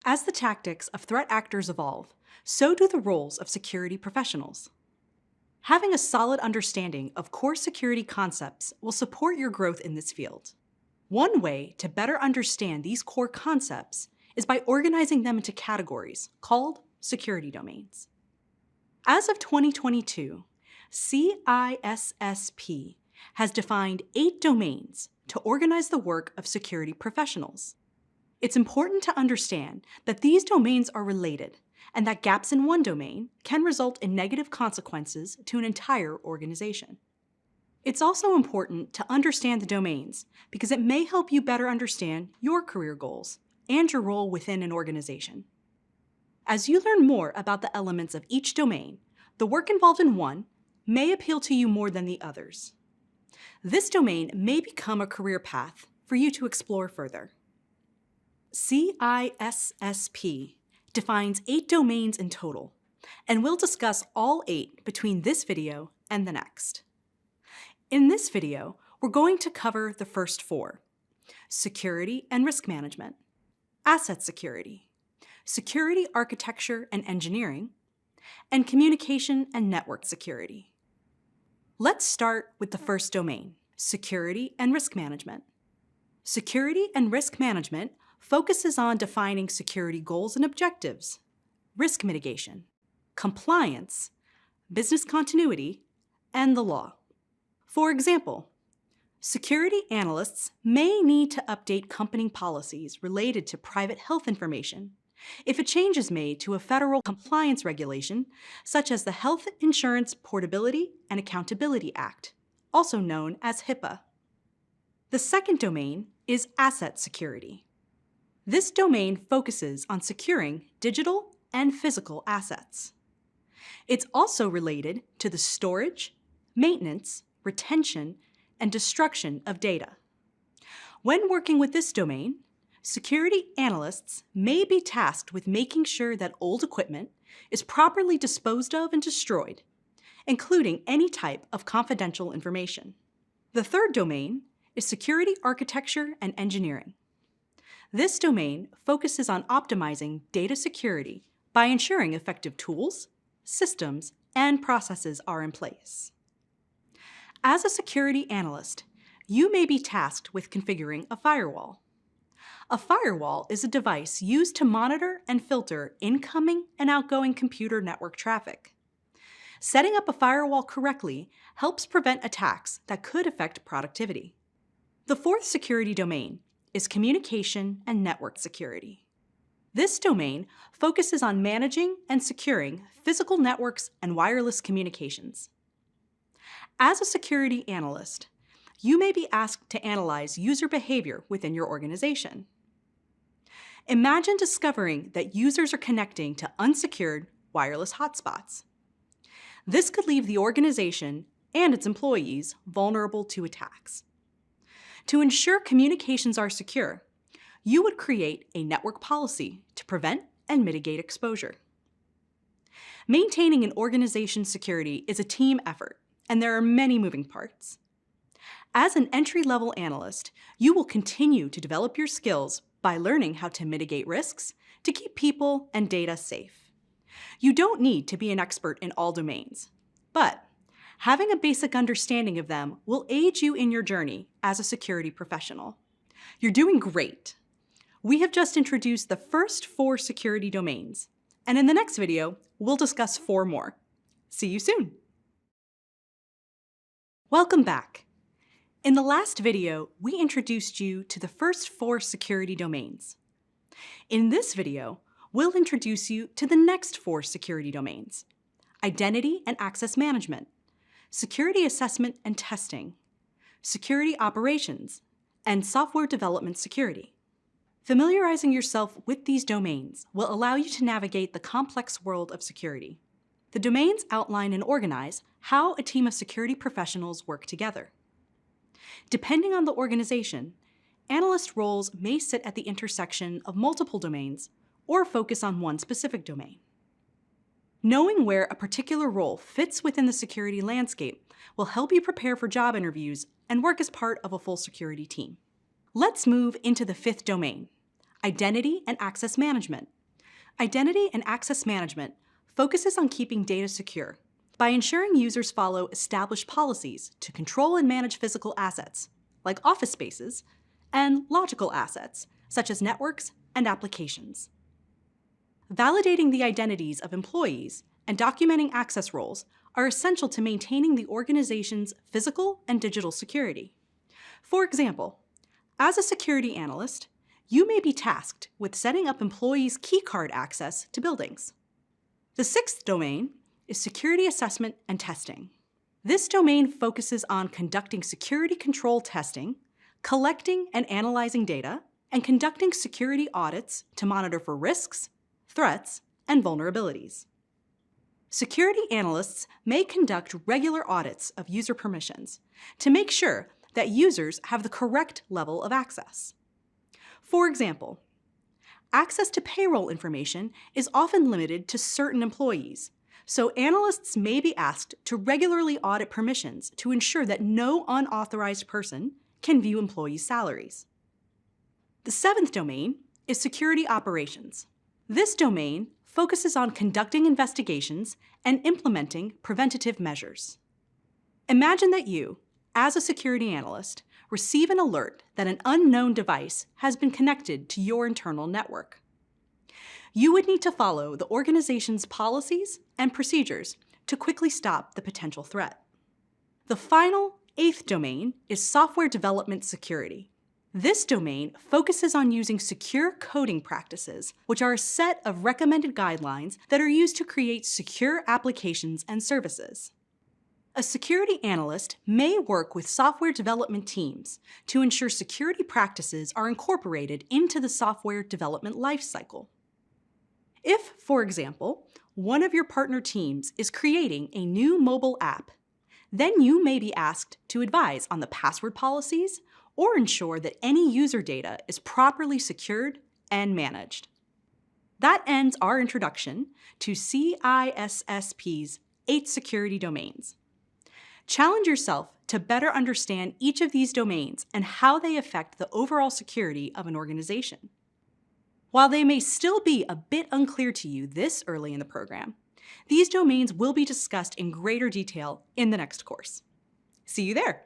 As the tactics of threat actors evolve, so do the roles of security professionals. Having a solid understanding of core security concepts will support your growth in this field. One way to better understand these core concepts is by organizing them into categories called security domains. As of 2022, CISSP has defined 8 domains to organize the work of security professionals. It's important to understand that these domains are related and that gaps in one domain can result in negative consequences to an entire organization. It's also important to understand the domains because it may help you better understand your career goals and your role within an organization. As you learn more about the elements of each domain, the work involved in one may appeal to you more than the others. This domain may become a career path for you to explore further. CISSP defines 8 domains in total, and we'll discuss all 8 between this video and the next. In this video, we're going to cover the first 4: security and risk management, asset security, security architecture and engineering, and communication and network security. Let's start with the first domain, security and risk management. Security and risk management focuses on defining security goals and objectives, risk mitigation, compliance, business continuity, and the law. For example, security analysts may need to update company policies related to private health information if a change is made to a federal compliance regulation, such as the Health Insurance Portability and Accountability Act, also known as HIPAA. The second domain is asset security. This domain focuses on securing digital and physical assets. It's also related to the storage, maintenance, retention, and destruction of data. When working with this domain, security analysts may be tasked with making sure that old equipment is properly disposed of and destroyed, including any type of confidential information. The third domain is security architecture and engineering. This domain focuses on optimizing data security by ensuring effective tools, systems, and processes are in place. As a security analyst, you may be tasked with configuring a firewall. A firewall is a device used to monitor and filter incoming and outgoing computer network traffic. Setting up a firewall correctly helps prevent attacks that could affect productivity. The fourth security domain is communication and network security. This domain focuses on managing and securing physical networks and wireless communications. As a security analyst, you may be asked to analyze user behavior within your organization. Imagine discovering that users are connecting to unsecured wireless hotspots. This could leave the organization and its employees vulnerable to attacks. To ensure communications are secure, you would create a network policy to prevent and mitigate exposure. Maintaining an organization's security is a team effort, and there are many moving parts. As an entry-level analyst, you will continue to develop your skills by learning how to mitigate risks to keep people and data safe. You don't need to be an expert in all domains, but having a basic understanding of them will aid you in your journey as a security professional. You're doing great. We have just introduced the first 4 security domains, and in the next video, we'll discuss 4 more. See you soon. Welcome back. In the last video, we introduced you to the first 4 security domains. In this video, we'll introduce you to the next 4 security domains: identity and access management, security assessment and testing, security operations, and software development security. Familiarizing yourself with these domains will allow you to navigate the complex world of security. The domains outline and organize how a team of security professionals work together. Depending on the organization, analyst roles may sit at the intersection of multiple domains or focus on one specific domain. Knowing where a particular role fits within the security landscape will help you prepare for job interviews and work as part of a full security team. Let's move into the 5th domain, Identity and access management. Identity and access management focuses on keeping data secure by ensuring users follow established policies to control and manage physical assets, like office spaces, and logical assets, such as networks and applications. Validating the identities of employees and documenting access roles are essential to maintaining the organization's physical and digital security. For example, as a security analyst, you may be tasked with setting up employees' keycard access to buildings. The sixth domain is security assessment and testing. This domain focuses on conducting security control testing, collecting and analyzing data, and conducting security audits to monitor for risks, threats, and vulnerabilities. Security analysts may conduct regular audits of user permissions to make sure that users have the correct level of access. For example, access to payroll information is often limited to certain employees, so analysts may be asked to regularly audit permissions to ensure that no unauthorized person can view employees' salaries. The seventh domain is security operations. This domain focuses on conducting investigations and implementing preventative measures. Imagine that you, as a security analyst, receive an alert that an unknown device has been connected to your internal network. You would need to follow the organization's policies and procedures to quickly stop the potential threat. The final, eighth domain is software development security. This domain focuses on using secure coding practices, which are a set of recommended guidelines that are used to create secure applications and services. A security analyst may work with software development teams to ensure security practices are incorporated into the software development lifecycle. If, for example, one of your partner teams is creating a new mobile app, then you may be asked to advise on the password policies or ensure that any user data is properly secured and managed. That ends our introduction to CISSP's 8 security domains. Challenge yourself to better understand each of these domains and how they affect the overall security of an organization. While they may still be a bit unclear to you this early in the program, these domains will be discussed in greater detail in the next course. See you there!